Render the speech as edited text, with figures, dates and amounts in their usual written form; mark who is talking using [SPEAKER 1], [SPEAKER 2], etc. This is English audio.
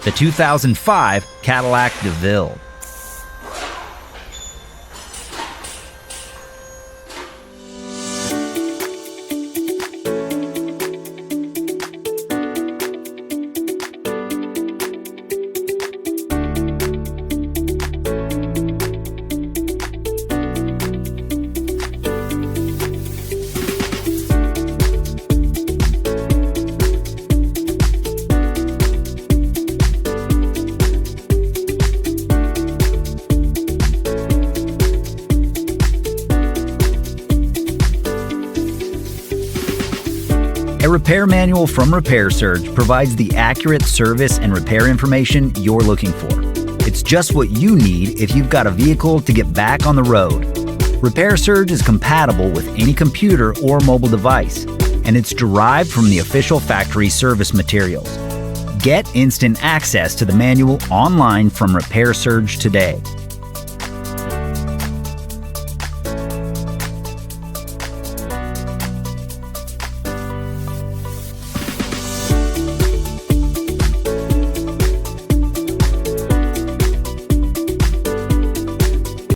[SPEAKER 1] the 2005 Cadillac DeVille. A repair manual from Repair Surge provides the accurate service and repair information you're looking for. It's just what you need if you've got a vehicle to get back on the road. Repair Surge is compatible with any computer or mobile device, and it's derived from the official factory service materials. Get instant access to the manual online from Repair Surge today.